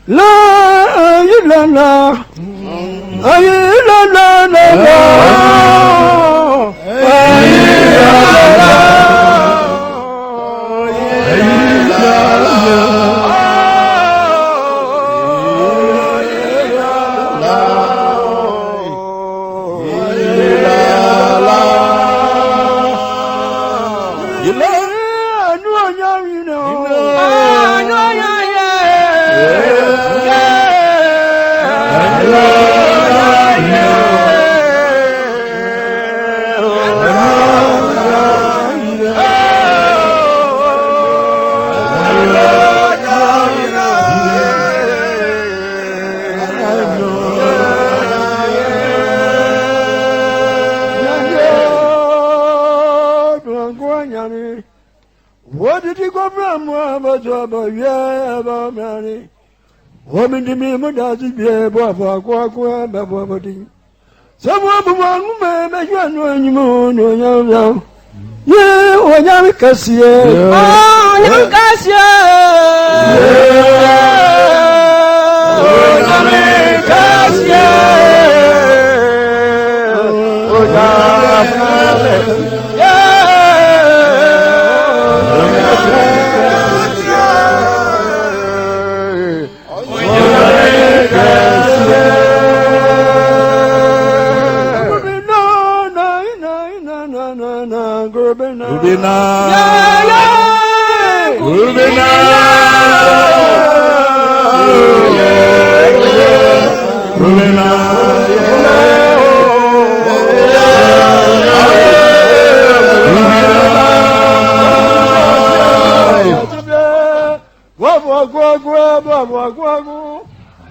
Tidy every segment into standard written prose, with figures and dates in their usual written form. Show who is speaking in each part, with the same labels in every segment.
Speaker 1: la ilana ayilana la What did you go from? Woman to me, my dad's be a boy for Quack, someone who may make you know any moon. Yeah, when I'm Cassia. Oh, I'm Cassia.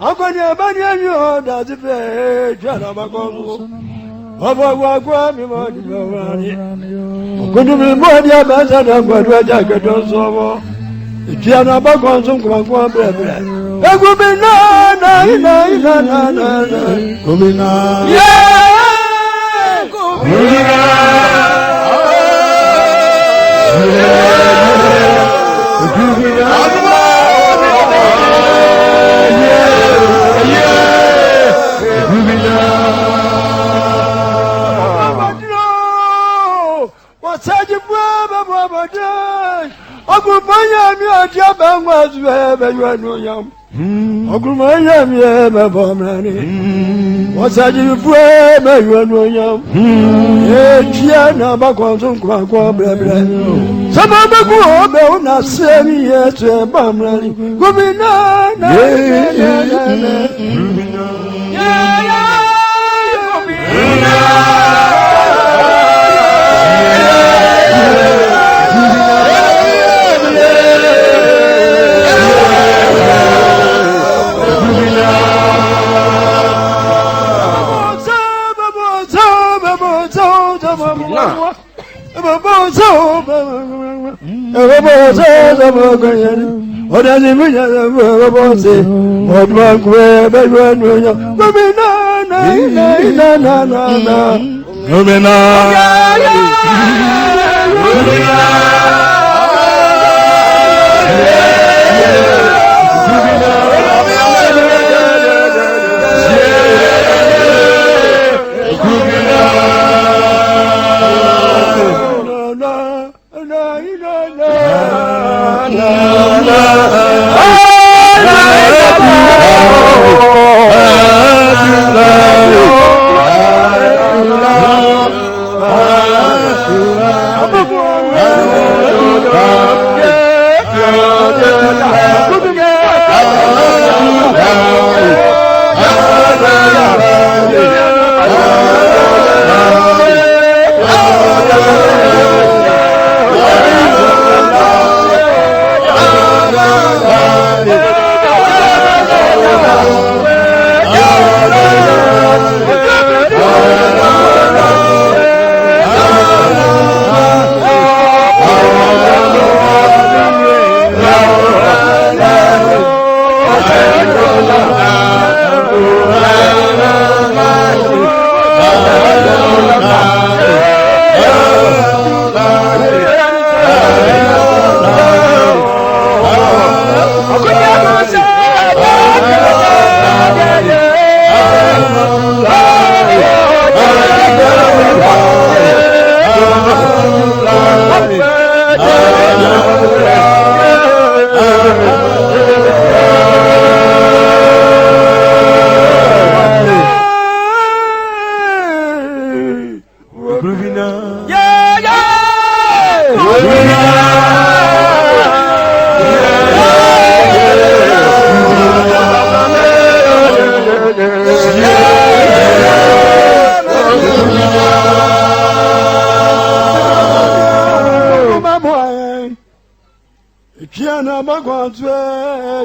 Speaker 1: I'm going to abandon you, that's a fair Janabago. What grab me money? Could you be more the ambassador of what jacket also? Janabago, some one bread. That would be no, what's I do for you? Gianna Bacon, Quack, some of the go not say me yet to a bomb rally. Go be what does it mean? What one way, but when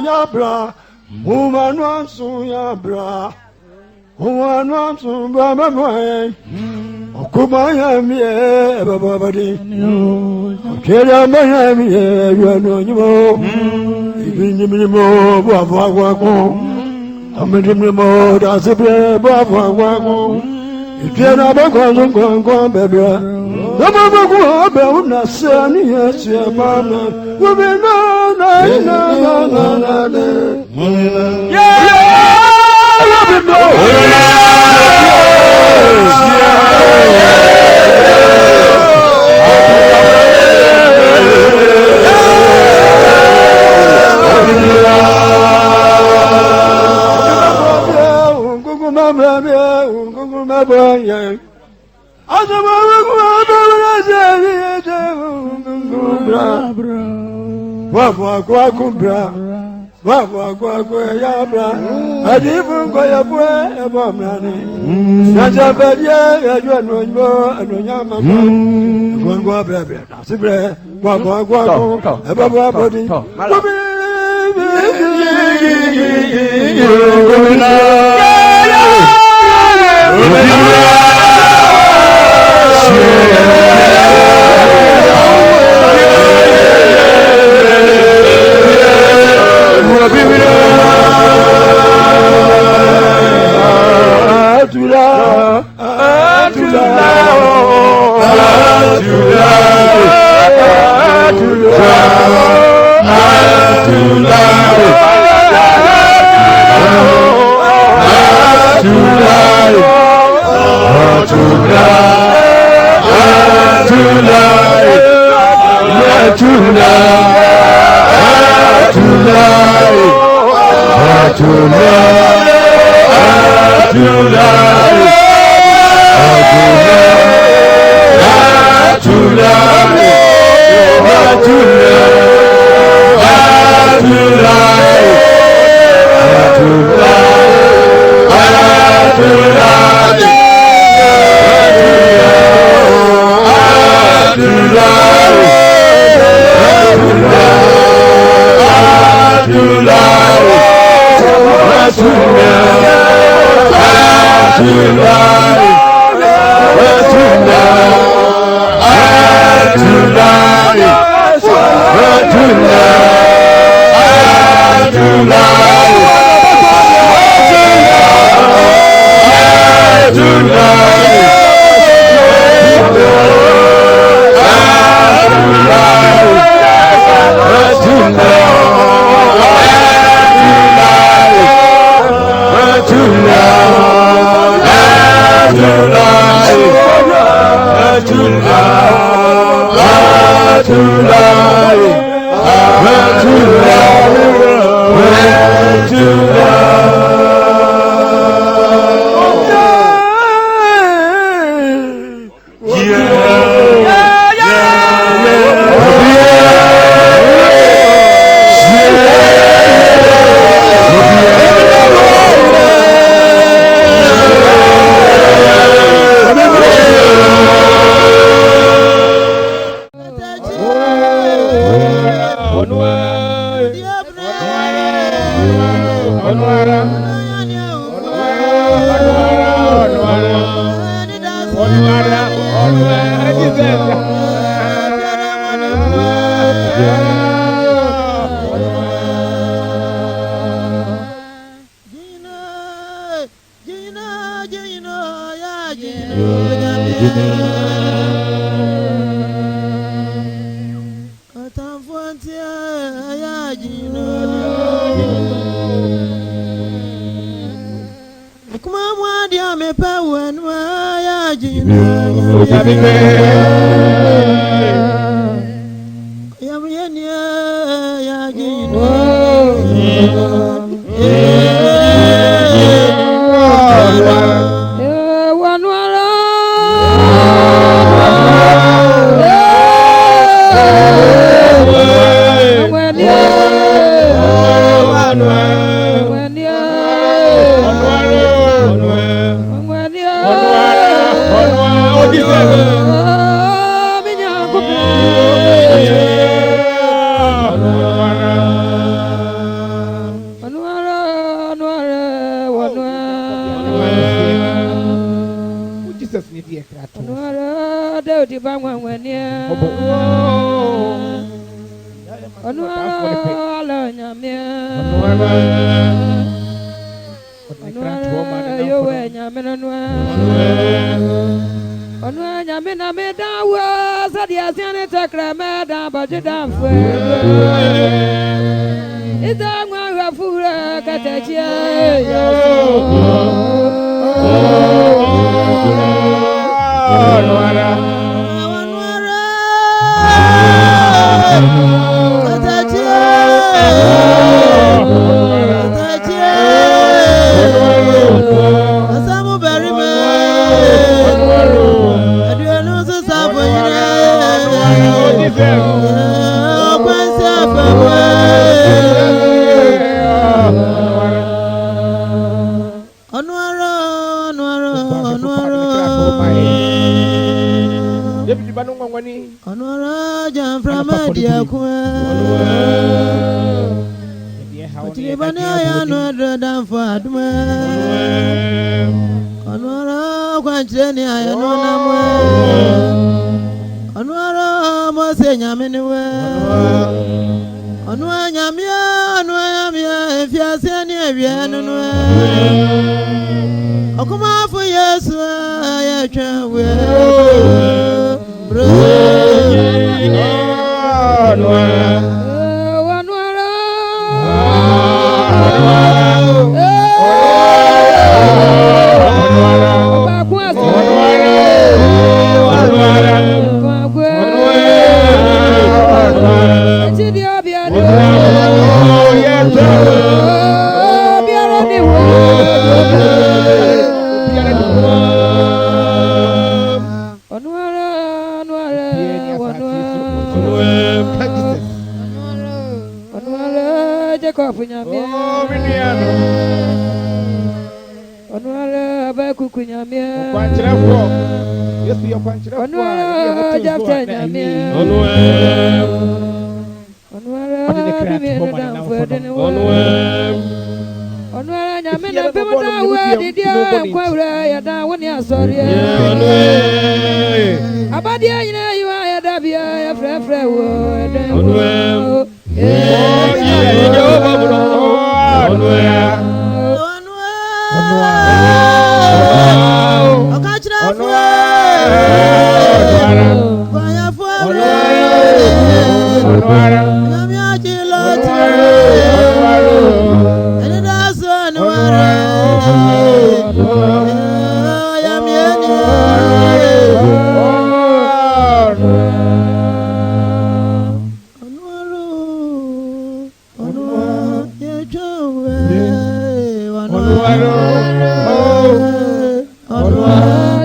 Speaker 1: yabra, woman wants to yabra, woman wants to Baba. Okubaya mi e baba di, okera maya mi e yano nyimo, ibini mi mo baba wako, amedi mi mo dasibre baba wako, ikera bako zungo bebra, baba wako be unasani yesi mama, wobe na. Yabra, Adibu Goyabwe, Ebomani, Najabadia, Yajuano, and Yama, Gongo Baby, Sibre, Guapo, Ebaba body.
Speaker 2: Onwara Daudi bangwanya. Onwara la nyamia. Onwara yowe nyamena nwa. Onwara nyamena medawa sadia siane takra meda bajida fwe. Ida ngwa rafura katachia.
Speaker 3: Onwara jam from Media Bania no than for Adma. Onwara Quancheni, I know Namwe. Onwara Mosenya Miniwe. Onwara Yamia, if you are sending a Viano. Oh, come on for yes, I can wear.
Speaker 2: Onwara ba kukunyamia.
Speaker 4: Yes, you are punching.
Speaker 2: Onwara jafta nyamia. Onwara bimena fwedene wa. Onwara nyamena pemata wa didia kwawra ya da woni asoria. Abadia nyina yiwa ya dabia ya frefre wo. Onwara.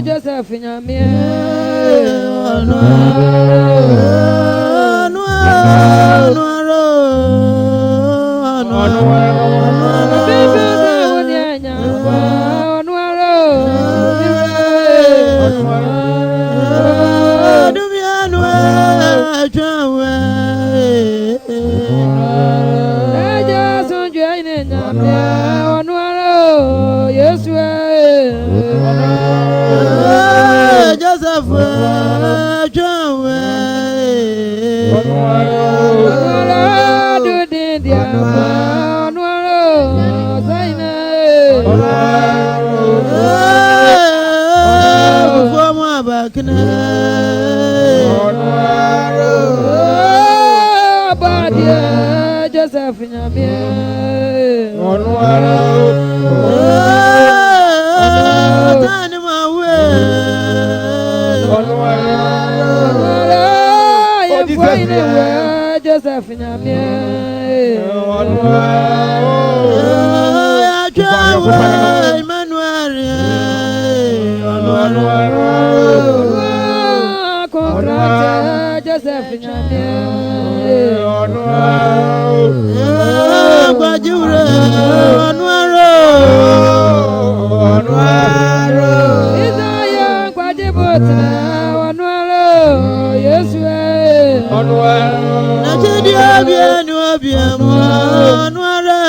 Speaker 2: Joseph nyamia. Joseph nyamia. Joseph nyamia. Joseph nyamia.
Speaker 3: Bajure Onwaro
Speaker 2: Isaiah kwajibota Onwaro Yesu
Speaker 3: Onwaro Nachidi obienu obiemu Onwaro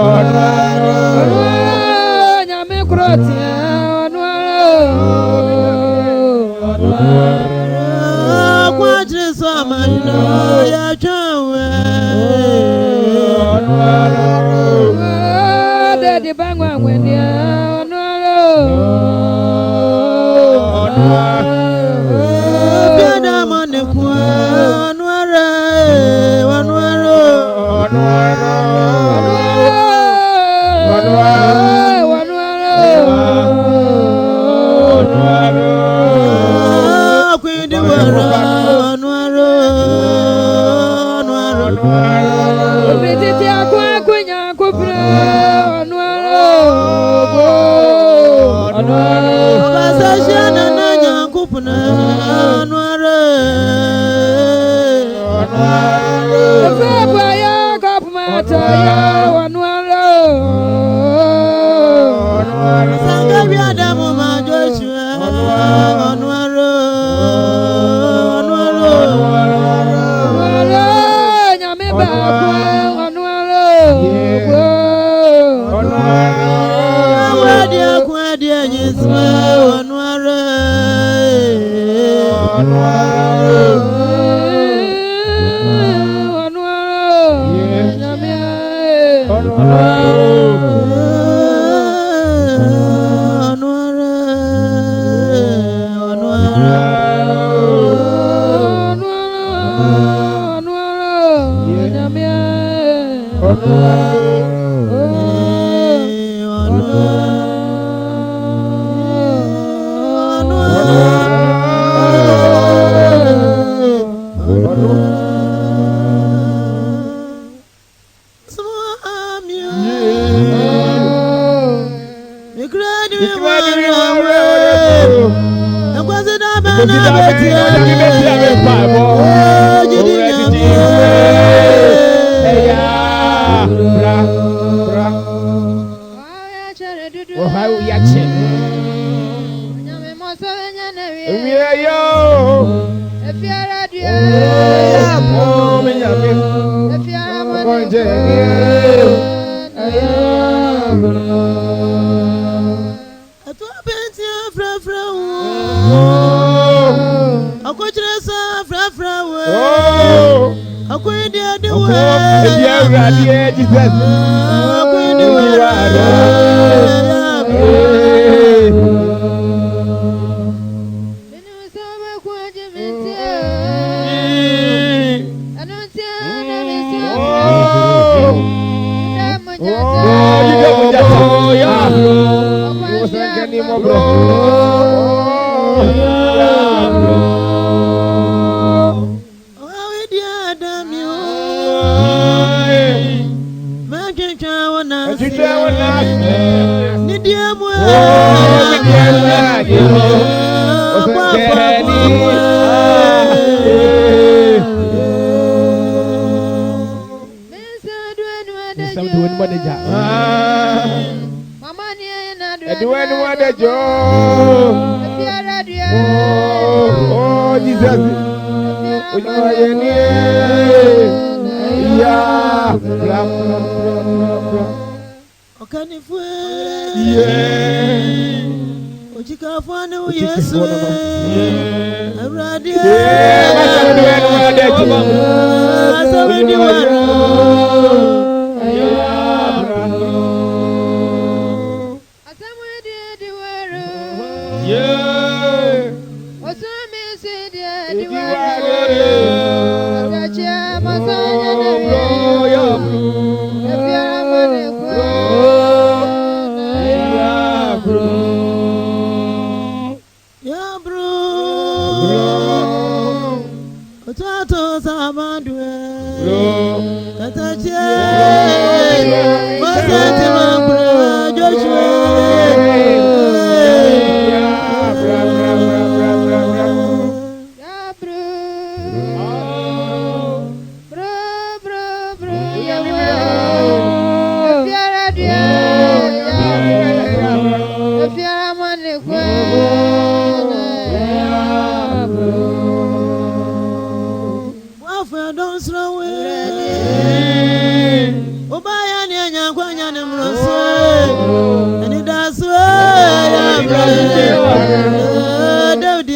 Speaker 2: Onwaro Nyame kuroti Onwaro
Speaker 3: Quadri Samana Yachawe
Speaker 2: Daddy Bangwa when you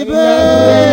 Speaker 3: David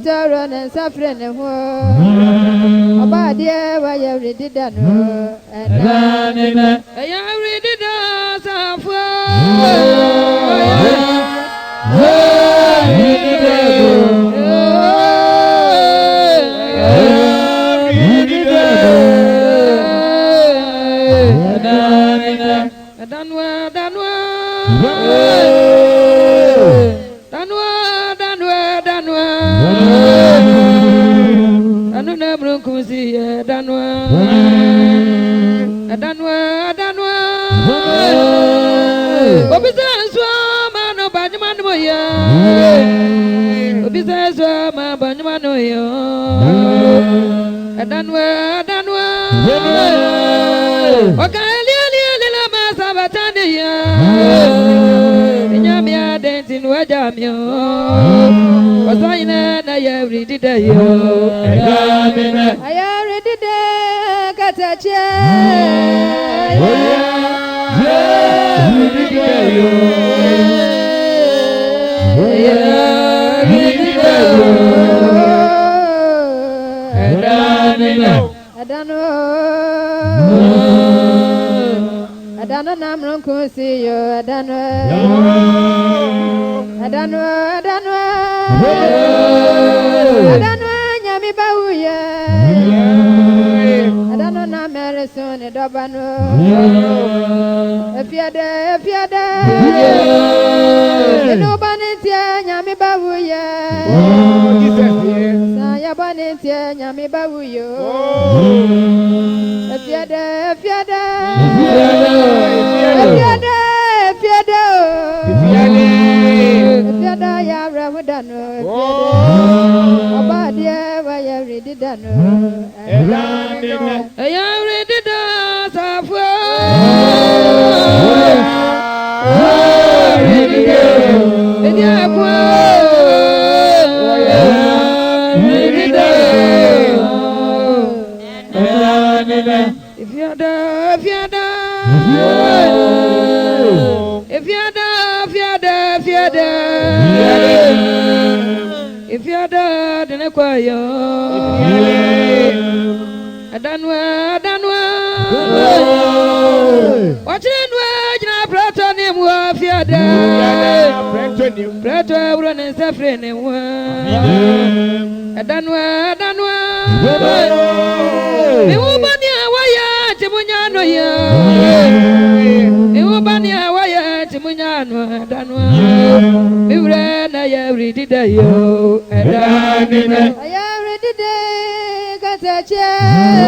Speaker 2: protoro and suffering and war. About dear, why you already done. And I already done some if you're dead in a choir, I don't know. Watch it, where Plato name was if you're dead. Plato running suffering in one. I don't know. The woman, why Timunyano, the woman, why Timunyano, I don't know. We ran, I already did you. I already did, got a chair. Oh,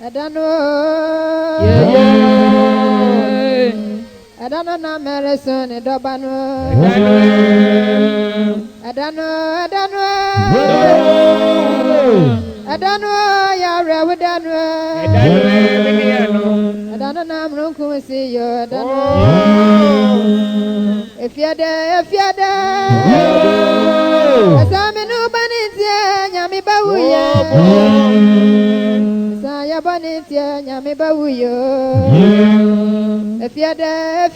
Speaker 2: I don't know. I don't know now, Marison, and Dobano. I don't know, Yara, we don't know. I don't know, I'm not going to see you. I don't know. If you're there, I saw me no banity, Yami Bawuya. Saya banitia, Yami Bawuyo. If you're there,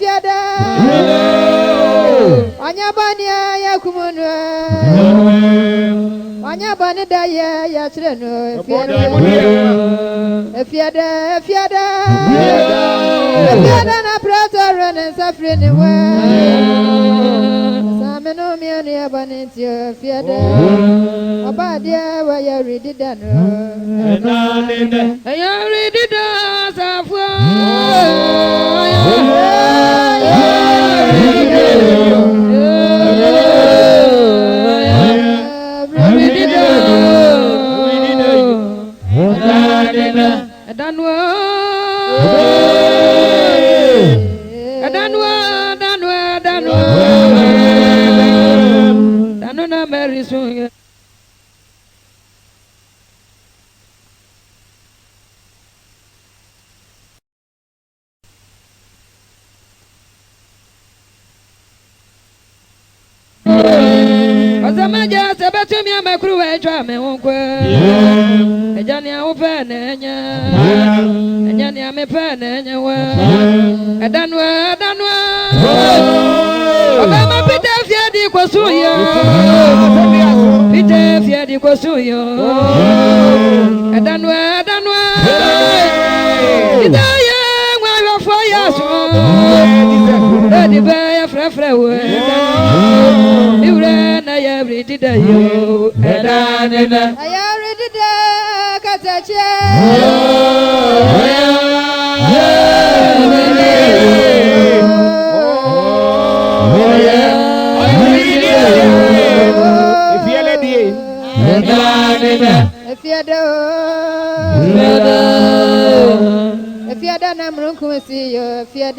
Speaker 2: Anya Bania Yakumunu. Anya Banida Yatreno. If you're there, a brother and suffering away. Samino Miania Banitia, if you're there. About there, where you already done. I already done. Azamaja sebetumi amakuru ejo ame wonkwe. Ejani upenenya enya ni amepenenya wa edanwa Obama Peter Fiadi kwa suyo Peter Fiadi kwa suyo edanwa idaya ngwa fire so edi be frefre we iure na ya bridi da yo edanena aya bridi da katache If you don't know, see you. If you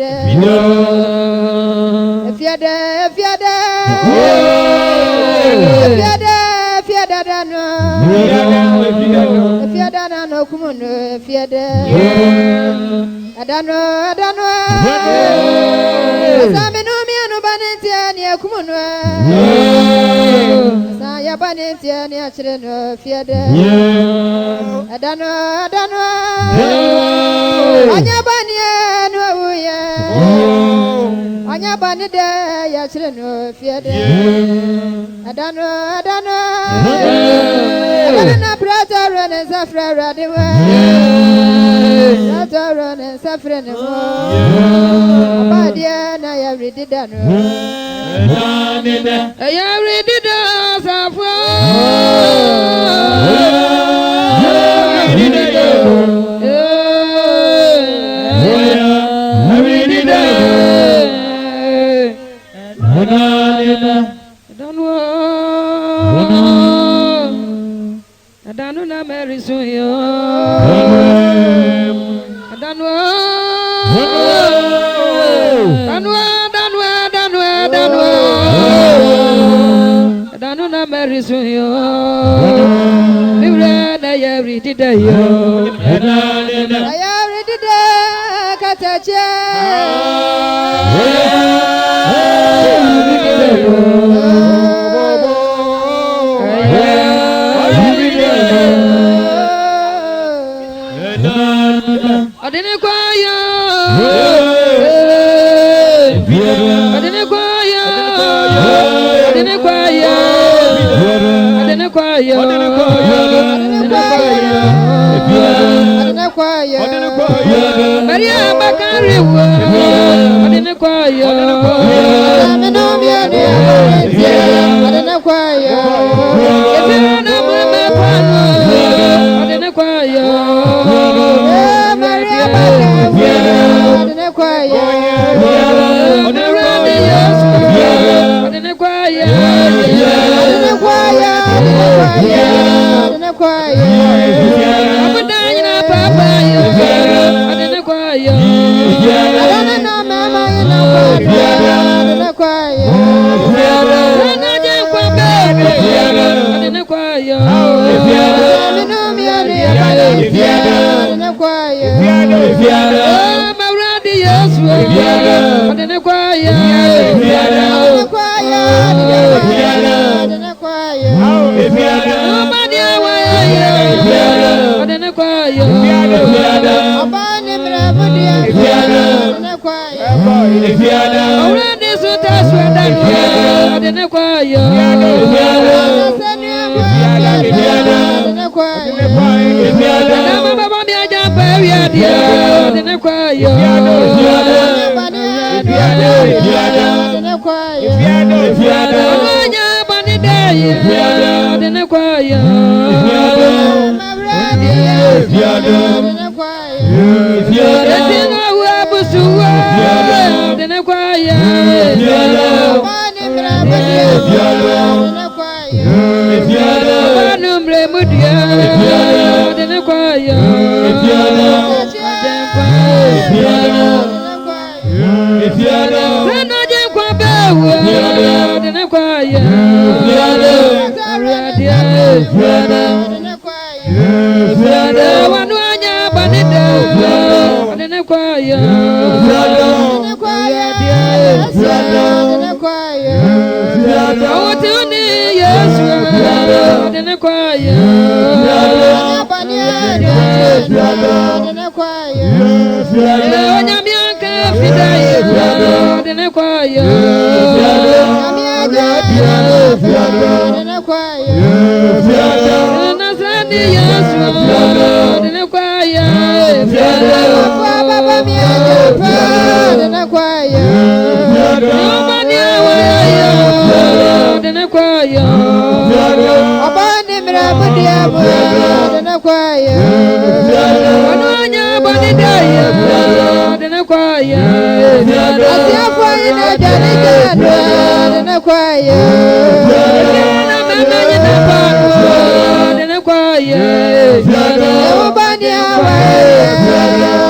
Speaker 2: Anya bani de ya chile no fiade. Adano. Adana prata rene safra radiwe. Prata rene safra ne mo. Abadia na ya rididano. Ya ridida safra. Adanu na Mary suyo. Adanu na Mary suyo. Mira na ya ridida yo. Ya ridida katache. Adene kwaya Maria Bakari adene kwaya adene kwaya Evena mama pano adene kwaya Maria Bakari adene kwaya adene kwaya Abudanya papa yo adene kwaya adene no mama yo adene kwaya adene kwa bebe adene kwaya no mi adene kwaya Mauradi Yesu adene kwaya adene kwaya adene kwaya Obani awaya adene kwaya Obani mrabudia adene kwaya Orande suta swada adene kwaya adene kwaya Mama baba mi aja pewi adene kwaya adene kwaya Onya bani deye adene kwaya adene kwaya Edina wabusuwa adene kwaya Bani mrabudia adene kwaya Bani mremudia adene kwaya Rena jenkwa bewa adene kwaya Wanu anya banida adene kwaya Awoti uni Yesu adene kwaya
Speaker 3: dene kwaye
Speaker 2: onyamiaka fidaye dene kwaye
Speaker 3: amiaja dene kwaye
Speaker 2: nasani yesu dene kwaye
Speaker 3: kwa baba miaja dene kwaye
Speaker 2: nyumbani awaye dene kwaye
Speaker 3: abani mramudiamu dene kwaye
Speaker 2: wanonya bani daye dene kwaye
Speaker 3: asiafwa ina jani jadwa dene kwaye
Speaker 2: na mena nyina pano dene kwaye
Speaker 3: ubani awaye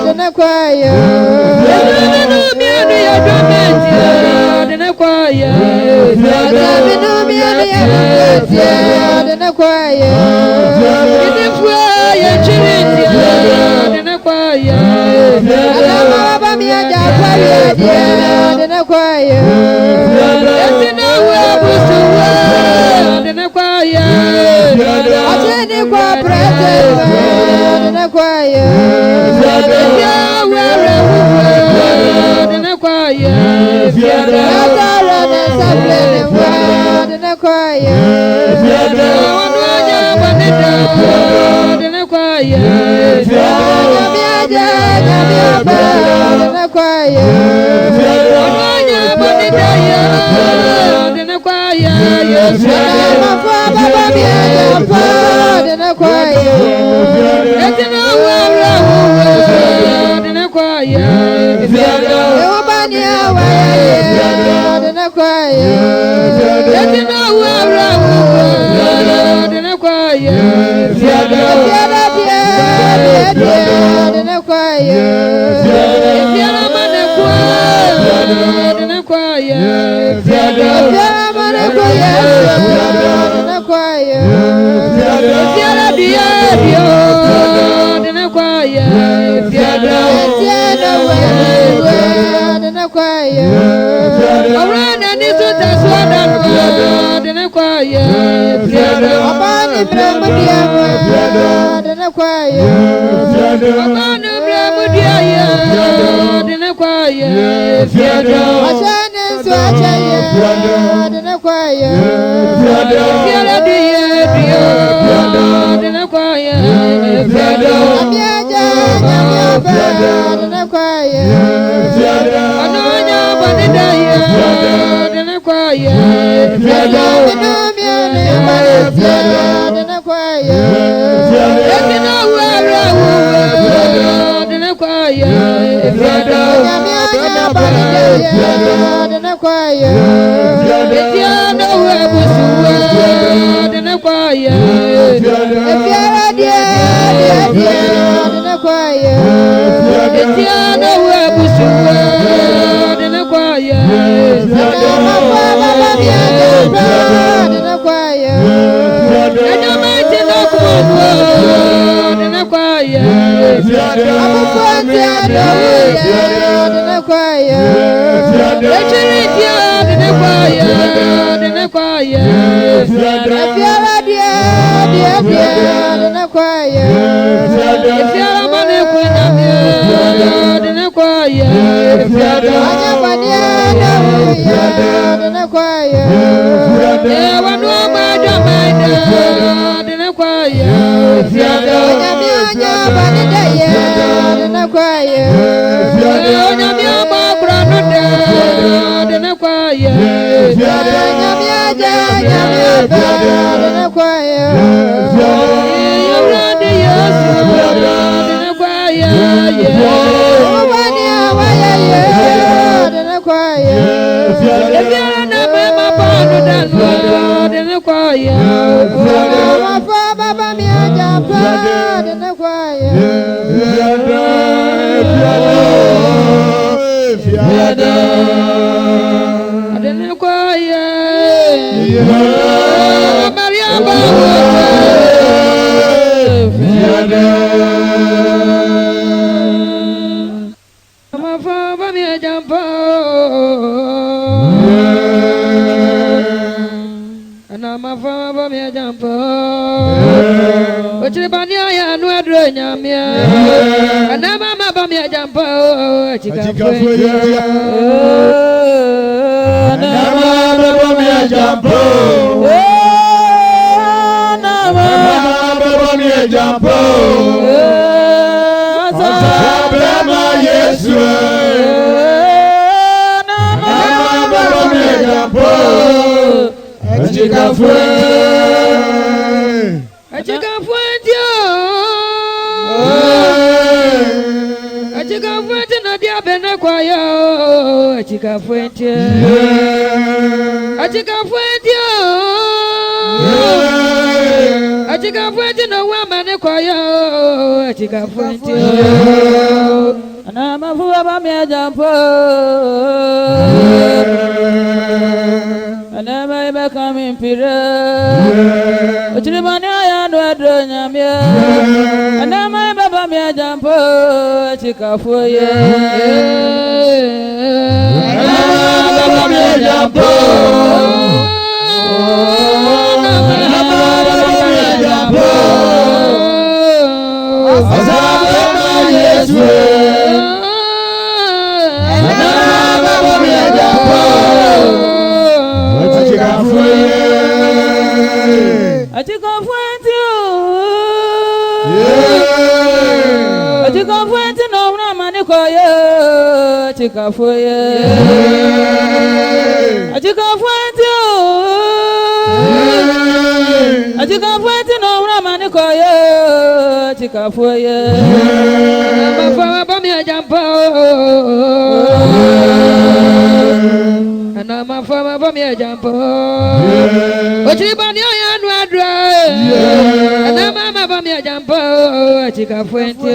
Speaker 3: dene kwaye
Speaker 2: Minu mianu ya dometi dene kwaye
Speaker 3: minu mianu ya dometi dene kwaye
Speaker 2: idifua ya chiriti dene kwaye
Speaker 3: alama baba miaja kwaye dene kwaye
Speaker 2: etina wabusuwa dene kwaye
Speaker 3: atini kwa president dene kwaye
Speaker 2: ya were dene kwaye
Speaker 3: Natara na sabrene wa dene kwaye
Speaker 2: wanonya banida dene kwaye
Speaker 3: Nyamiaja nyamiaba dene kwaye
Speaker 2: wanonya banida dene kwaye
Speaker 3: Mafua baba miaja pa dene kwaye
Speaker 2: etina were dene kwaye
Speaker 3: Eubani awaye dene kwaye
Speaker 2: etina were dene kwaye
Speaker 3: Fiada pia dene kwaye
Speaker 2: Fiara manekwa dene kwaye
Speaker 3: Fiada mane kwaye dene kwaye
Speaker 2: Fiara dia dene kwaye Fiara
Speaker 3: Fiada dene kwaye
Speaker 2: Orana ni tuta swada dene kwaye Fiara
Speaker 3: Abani bramudia dene kwaye
Speaker 2: Abana bramudia dene kwaye Fiara
Speaker 3: Achane swachaye dene kwaye
Speaker 2: Fiara dia dene kwaye Fiara
Speaker 3: Amiaja nyamiaba dene kwaye
Speaker 2: Anonya banida dene kwaye Fiara
Speaker 3: Minu mianu ya dene kwaye
Speaker 2: Etina were dene kwaye Fiara
Speaker 3: Nyamiaja banideya dene kwaye
Speaker 2: Etiana webusuwa dene kwaye
Speaker 3: Efiara die dene kwaye
Speaker 2: Etiana webusuwa dene kwaye
Speaker 3: Mafua baba miaja dene kwaye
Speaker 2: Enyameti nakuwa dene kwaye
Speaker 3: Abukwati adawuya dene kwaye
Speaker 2: Echiritia dene kwaye dene kwaye
Speaker 3: Efiara die dene kwaye
Speaker 2: Efiara manekwenya dene kwaye
Speaker 3: Anyabani adawuya dene kwaye
Speaker 2: Wanu amajamaida dene kwaye
Speaker 3: Onyami anyabani deye dene kwaye
Speaker 2: Onyami amabranude dene kwaye
Speaker 3: Anyami aja anyami aba dene kwaye
Speaker 2: Yawrande Yesu dene kwaye
Speaker 3: Ubani awaye dene kwaye
Speaker 2: Efiara na mema panu danu dene kwaye
Speaker 3: Mafua baba miaja pa dene kwaye
Speaker 2: dene kwaye Maria bawo Amafa bami ajampa Ana mafa bami ajampa Ochire bani aya anu adro nyamia ana mama ba mi ajampo chikafu ana mama ba mi ajampo ana mama ba mi ajampo asabema Yesu ana mama ba mi ajampo chikafu Achikafuente na diabena kwa yo achikafuente achikafuente na wamane kwa yo achikafuente ana mafuwa ba mi ajampo ana mai ba kami mpira uchiribani aya ndo adonyamia ana mai baba mi ajampo chikafuye ana baba mi ajampo ana baba mi ajampo asabema Yesu ana baba mi ajampo Achikafuente no una mani kwa yo achikafuye achikafuente no una mani kwa yo achikafuye mafawa ba mi ajampo ana mafawa ba mi ajampo ochibani aya anu adra ana mama ba mi ajampo achikafuente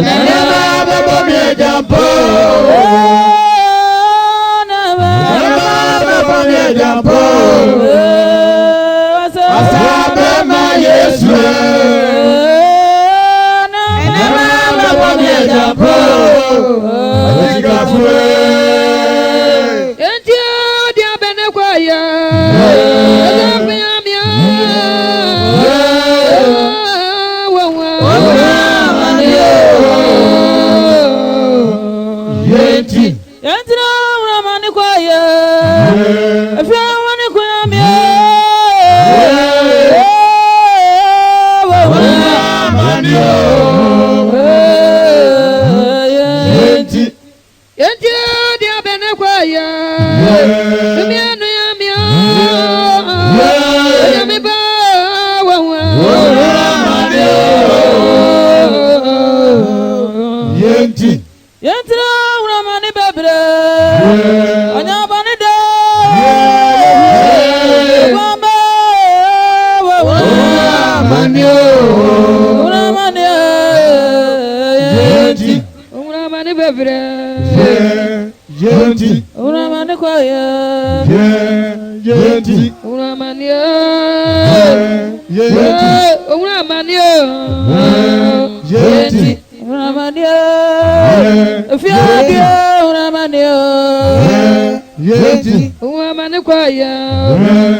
Speaker 2: ana mama ba mi ajampo ana mama ba mi ajampo asabema Yesu ana mama ba mi ajampo achikafuente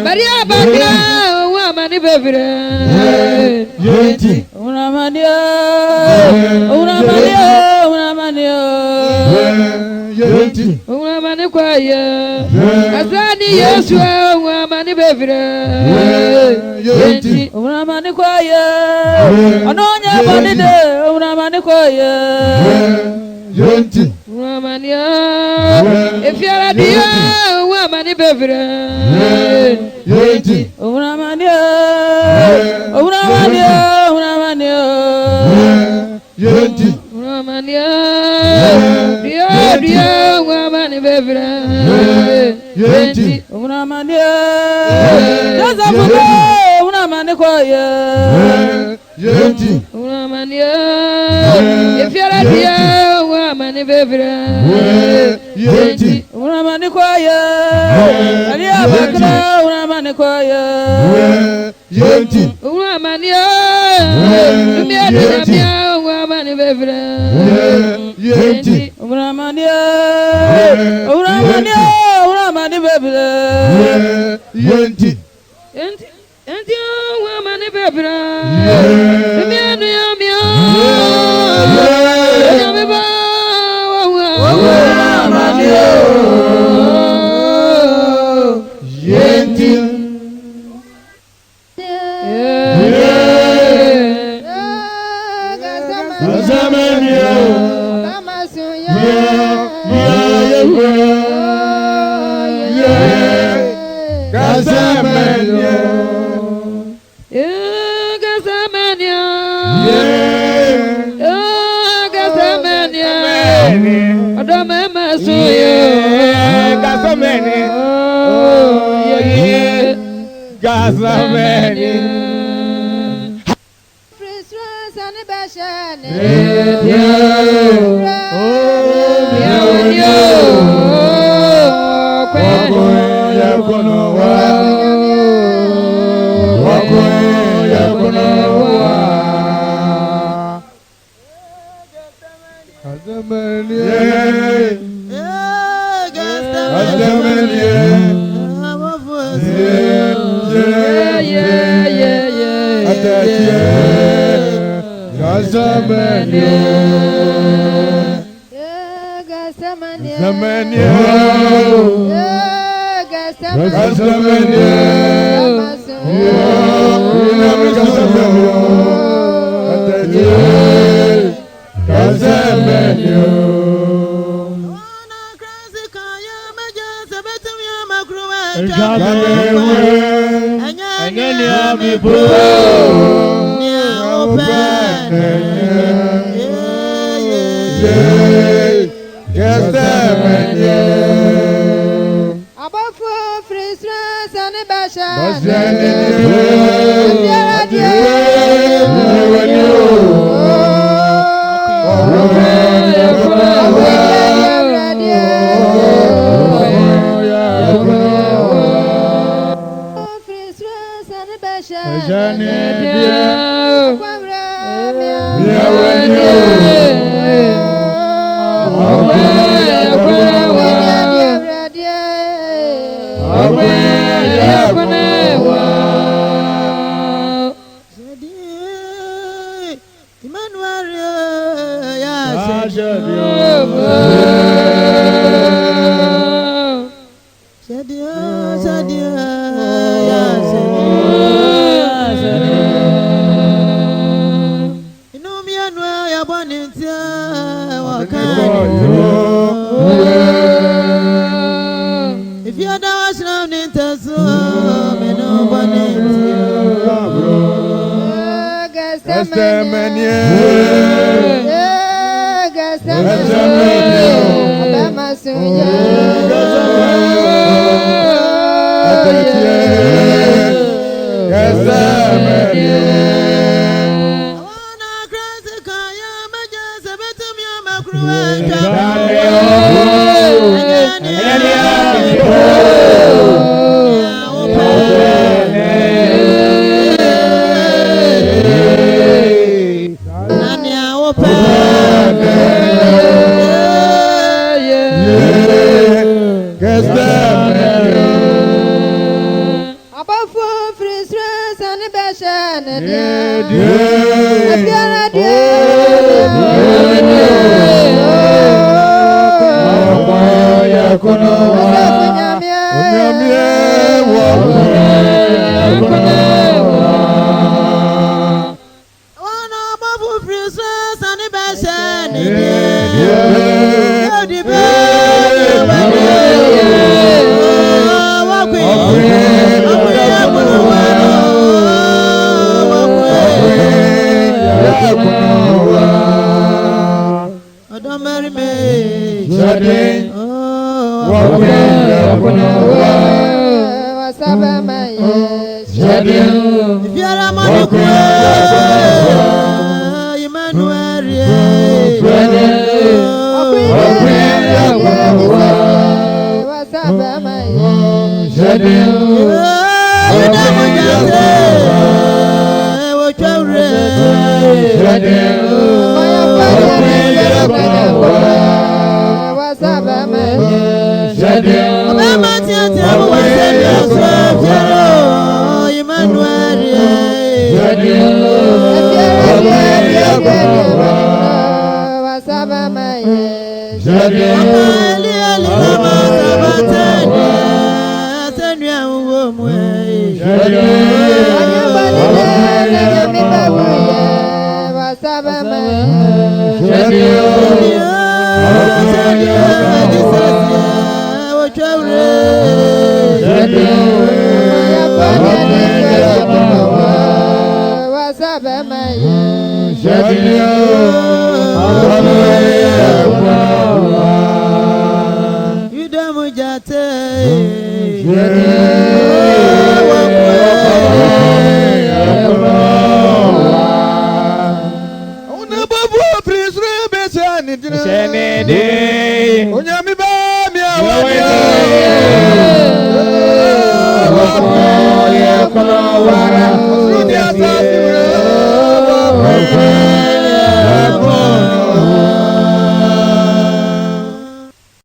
Speaker 2: Maria Bakra, woman, baby. Una mania. Una mani kwaya. Azani Yesu, woman, baby. Una mani kwaya. Anonya banide, una mani kwaya. Una mania. If you're a dear woman, baby. Una mania. Dia woman, baby. Una mania. Una mani kwaya. Una mania. If you're a dear woman, baby. Una mani kwaya. Maria Bakra, una mani kwaya. Una mania. Mia woman, baby. Una mania. Una mani baby. Woman, baby. Emmanuel,